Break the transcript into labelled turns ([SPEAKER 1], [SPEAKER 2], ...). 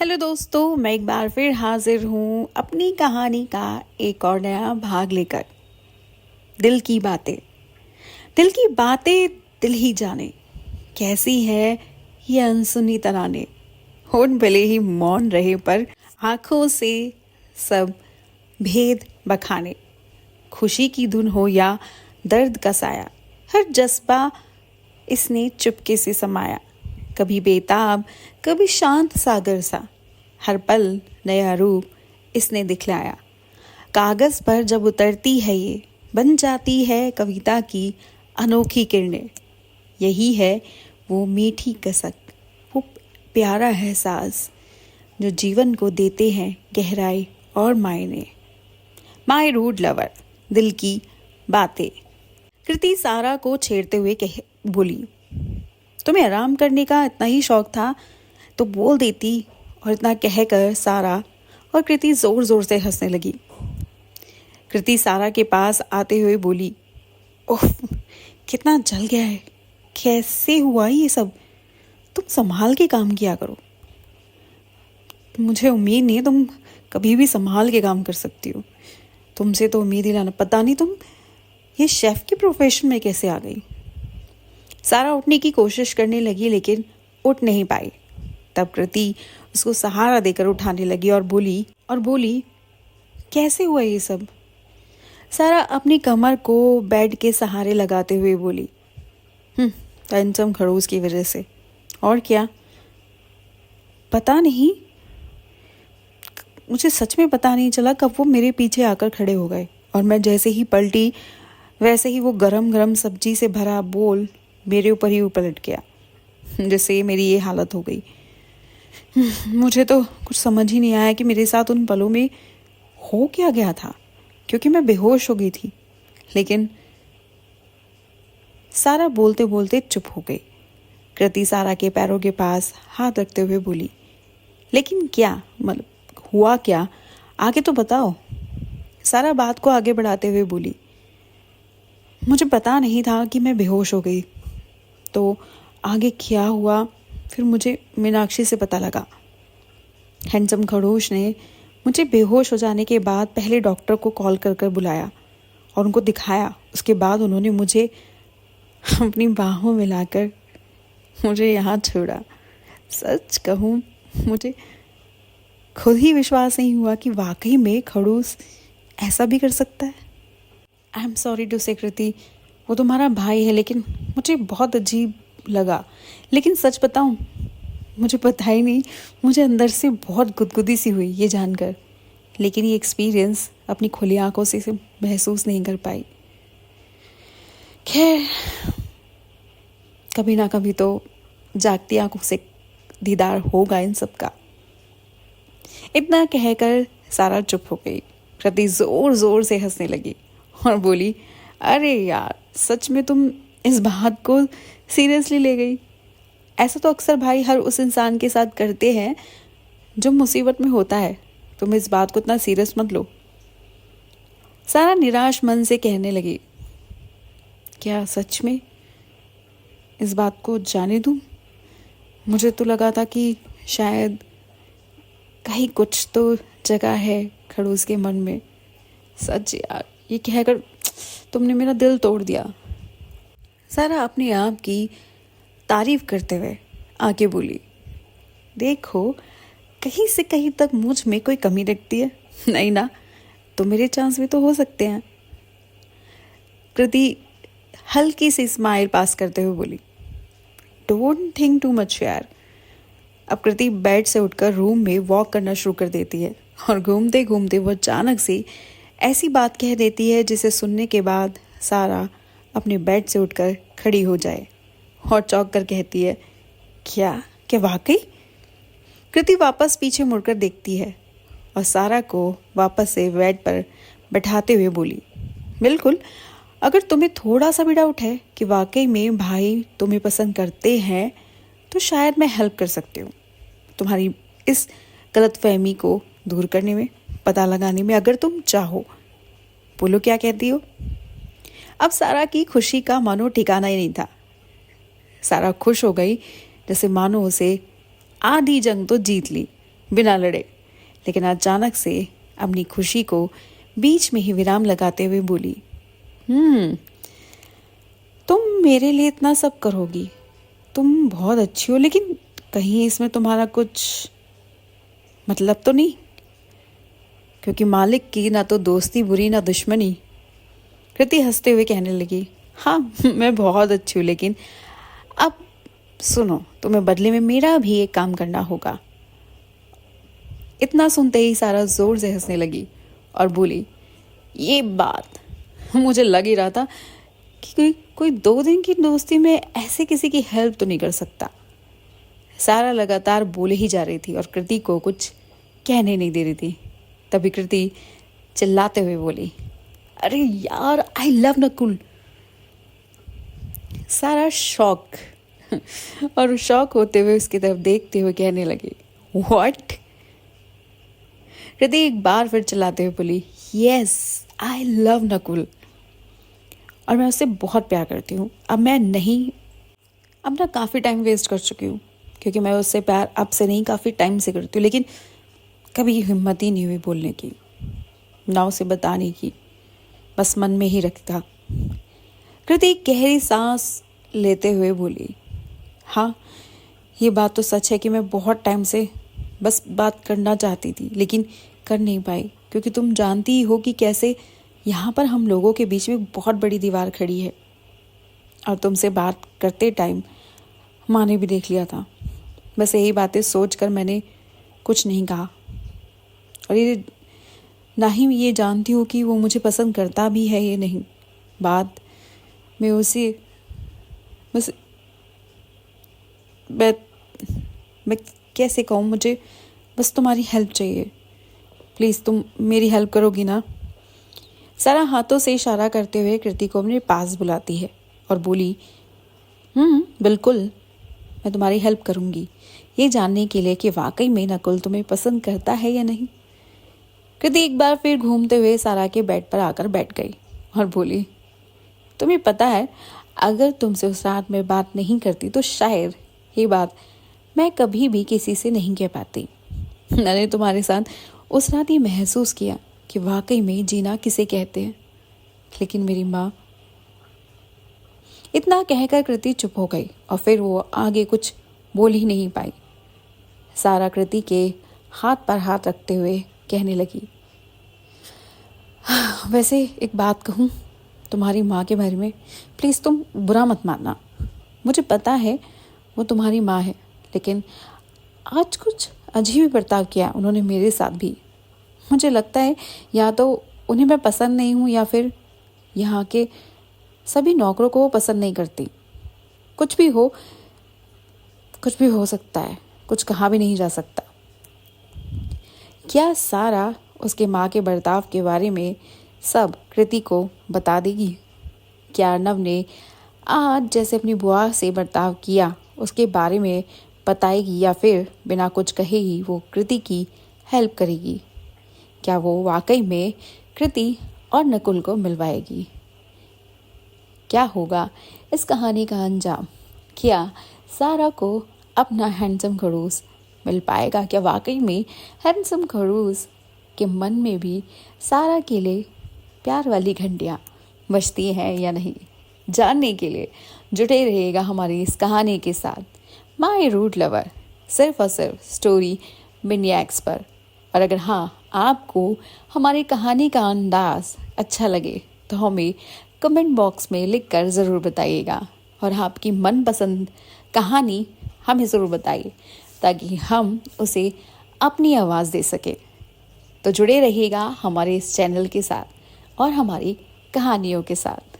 [SPEAKER 1] Hello दोस्तों, मैं एक बार फिर हाजिर हूँ अपनी कहानी का एक और नया भाग लेकर। दिल की बातें। दिल की बातें दिल ही जाने, कैसी है ये अनसुनी तराने। होठ भले ही मौन रहे पर आंखों से सब भेद बखाने। खुशी की धुन हो या दर्द का साया, हर जज्बा इसने चुपके से समाया। कभी बेताब, कभी शांत सागर सा, हर पल नया रूप इसने दिखलाया। कागज पर जब उतरती है ये, बन जाती है कविता की अनोखी किरणें। यही है वो मीठी कसक, वो प्यारा एहसास जो जीवन को देते हैं गहराई और मायने। माय रूड लवर, दिल की बातें। कृति सारा को छेड़ते हुए बोली, तुम्हें आराम करने का इतना ही शौक था तो बोल देती। और इतना कहकर सारा और कृति जोर जोर से हंसने लगी। कृति सारा के पास आते हुए बोली, ओह कितना जल गया है, कैसे हुआ ये सब? तुम संभाल के काम किया करो। मुझे उम्मीद नहीं तुम कभी भी संभाल के काम कर सकती हो। तुमसे तो उम्मीद ही लाना, पता नहीं तुम ये शेफ के प्रोफेशन में कैसे आ गई। सारा उठने की कोशिश करने लगी लेकिन उठ नहीं पाई। तब कृति उसको सहारा देकर उठाने लगी और बोली कैसे हुआ ये सब? सारा अपनी कमर को बेड के सहारे लगाते हुए बोली, हैंडसम खड़ूस की वजह से। और क्या? पता नहीं, मुझे सच में पता नहीं चला कब वो मेरे पीछे आकर खड़े हो गए और मैं जैसे ही पलटी वैसे ही वो गरम गरम सब्जी से भरा बोल मेरे ऊपर ही पलट गया, जिससे मेरी ये हालत हो गई। मुझे तो कुछ समझ ही नहीं आया कि मेरे साथ उन पलों में हो क्या गया था, क्योंकि मैं बेहोश हो गई थी। लेकिन सारा बोलते बोलते चुप हो गई। कृति सारा के पैरों के पास हाथ रखते हुए बोली, लेकिन क्या, मतलब हुआ क्या, आगे तो बताओ। सारा बात को आगे बढ़ाते हुए बोली, मुझे पता नहीं था कि मैं बेहोश हो गई, तो आगे क्या हुआ फिर मुझे मीनाक्षी से पता लगा। हैंडसम खड़ूस ने मुझे बेहोश हो जाने के बाद पहले डॉक्टर को कॉल कर कर बुलाया और उनको दिखाया। उसके बाद उन्होंने मुझे अपनी बाहों में लाकर मुझे यहाँ छोड़ा। सच कहूँ मुझे खुद ही विश्वास नहीं हुआ कि वाकई में खड़ूस ऐसा भी कर सकता है। आई एम सॉरी टू से कृति, वो तुम्हारा भाई है, लेकिन मुझे बहुत अजीब लगा। लेकिन सच बताऊं, मुझे पता ही नहीं, मुझे अंदर से बहुत गुदगुदी सी हुई ये जानकर। लेकिन ये एक्सपीरियंस अपनी खुली आंखों से महसूस नहीं कर पाई। खैर, कभी ना कभी तो जागती आंखों से दीदार होगा इन सब का। इतना कहकर सारा चुप हो गई। कृति जोर जोर से हंसने लगी और बोली, अरे यार, सच में तुम इस बात को सीरियसली ले गई। ऐसा तो अक्सर भाई हर उस इंसान के साथ करते हैं जो मुसीबत में होता है। तुम इस बात को इतना सीरियस मत लो। सारा निराश मन से कहने लगी, क्या सच में इस बात को जाने दूं? मुझे तो लगा था कि शायद कहीं कुछ तो जगह है खड़ूस के मन में। सच यार, ये कहकर तुमने मेरा दिल तोड़ दिया। सारा अपने आप की तारीफ करते हुए आगे बोली, देखो कहीं से कहीं तक मुझ में कोई कमी रखती है? नहीं ना, तो मेरे चांस भी तो हो सकते हैं। कृति हल्की सी स्माइल पास करते हुए बोली, डोंट थिंक टू मच यार। अब कृति बेड से उठकर रूम में वॉक करना शुरू कर देती है और घूमते घूमते वो अचानक से ऐसी बात कह देती है जिसे सुनने के बाद सारा अपने बेड से उठकर खड़ी हो जाए और चौंक कर कहती है, क्या क्या वाकई? कृति वापस पीछे मुड़कर देखती है और सारा को वापस से बेड पर बैठाते हुए बोली, बिल्कुल, अगर तुम्हें थोड़ा सा भी डाउट है कि वाकई में भाई तुम्हें पसंद करते हैं तो शायद मैं हेल्प कर सकती हूँ तुम्हारी इस गलतफहमी को दूर करने में, पता लगाने में, अगर तुम चाहो। बोलो क्या कहती हो? अब सारा की खुशी का मानो ठिकाना ही नहीं था। सारा खुश हो गई जैसे मानो उसे आधी जंग तो जीत ली। बिना लड़े। लेकिन अचानक से अपनी खुशी को बीच में ही विराम लगाते हुए बोली, तुम मेरे लिए इतना सब करोगी, तुम बहुत अच्छी हो, लेकिन कहीं इसमें तुम्हारा कुछ मतलब तो नहीं? क्योंकि मालिक की ना तो दोस्ती बुरी ना दुश्मनी। कृति हंसते हुए कहने लगी, हाँ मैं बहुत अच्छी हूँ, लेकिन अब सुनो, तुम्हें बदले में मेरा भी एक काम करना होगा। इतना सुनते ही सारा जोर से हंसने लगी और बोली, ये बात मुझे लग ही रहा था कि कोई 2 दिन की दोस्ती में ऐसे किसी की हेल्प तो नहीं कर सकता। सारा लगातार बोले ही जा रही थी और कृति को कुछ कहने नहीं दे रही थी। तभी कृति चिल्लाते हुए बोली, अरे यार, आई लव नकुल। सारा शॉक और शॉक होते हुए उसकी तरफ देखते हुए कहने लगी, व्हाट? कृति एक बार फिर चिल्लाते हुए बोली, यस आई लव नकुल, और मैं उससे बहुत प्यार करती हूँ। अब ना काफ़ी टाइम वेस्ट कर चुकी हूँ, क्योंकि मैं उससे प्यार अब से नहीं काफ़ी टाइम से करती हूँ, लेकिन कभी हिम्मत ही नहीं हुई बोलने की, ना उसे बताने की, बस मन में ही रखता। कृति गहरी सांस लेते हुए बोली, हाँ ये बात तो सच है कि मैं बहुत टाइम से बस बात करना चाहती थी, लेकिन कर नहीं पाई, क्योंकि तुम जानती ही हो कि कैसे यहाँ पर हम लोगों के बीच में बहुत बड़ी दीवार खड़ी है। और तुमसे बात करते टाइम माँ ने भी देख लिया था। बस यही बातें सोचकर मैंने कुछ नहीं कहा, और ये ना ही ये जानती हूँ कि वो मुझे पसंद करता भी है या नहीं। बाद में उसे बस मैं कैसे कहूँ, मुझे बस तुम्हारी हेल्प चाहिए। प्लीज़ तुम मेरी हेल्प करोगी ना? सारा हाथों से इशारा करते हुए कृति को अपने पास बुलाती है और बोली, बिल्कुल मैं तुम्हारी हेल्प करूँगी, ये जानने के लिए कि वाकई में नकुल तुम्हें पसंद करता है या नहीं। कृति एक बार फिर घूमते हुए सारा के बेड पर आकर बैठ गई और बोली, तुम्हें पता है, अगर तुमसे उस रात में बात नहीं करती तो शायद ये बात मैं कभी भी किसी से नहीं कह पाती। मैंने तुम्हारे साथ उस रात ये महसूस किया कि वाकई में जीना किसे कहते हैं। लेकिन मेरी माँ। इतना कहकर कृति चुप हो गई और फिर वो आगे कुछ बोल ही नहीं पाई। सारा कृति के हाथ पर हाथ रखते हुए कहने लगी, वैसे एक बात कहूँ तुम्हारी माँ के बारे में, प्लीज़ तुम बुरा मत मानना। मुझे पता है वो तुम्हारी माँ है, लेकिन आज कुछ अजीब बर्ताव किया उन्होंने मेरे साथ भी। मुझे लगता है या तो उन्हें मैं पसंद नहीं हूँ या फिर यहाँ के सभी नौकरों को वो पसंद नहीं करती। कुछ भी हो सकता है, कुछ कहा भी नहीं जा सकता। क्या सारा उसके माँ के बर्ताव के बारे में सब कृति को बता देगी? क्या अर्नव ने आज जैसे अपनी बुआ से बर्ताव किया उसके बारे में बताएगी, या फिर बिना कुछ कहे ही वो कृति की हेल्प करेगी? क्या वो वाकई में कृति और नकुल को मिलवाएगी? क्या होगा इस कहानी का अंजाम? क्या सारा को अपना हैंडसम खड़ूस मिल पाएगा? क्या वाकई में हैंडसम खड़ूस के मन में भी सारा के लिए प्यार वाली घंटियाँ बजती हैं या नहीं? जानने के लिए जुटे रहिएगा हमारी इस कहानी के साथ, माय रूट लवर, सिर्फ और सिर्फ स्टोरी मिनियक्स पर। और अगर आपको हमारी कहानी का अंदाज अच्छा लगे तो हमें कमेंट बॉक्स में लिखकर ज़रूर बताइएगा, और आपकी मनपसंद कहानी हमें ज़रूर बताइए ताकि हम उसे अपनी आवाज़ दे सके। तो जुड़े रहिएगा हमारे इस चैनल के साथ और हमारी कहानियों के साथ।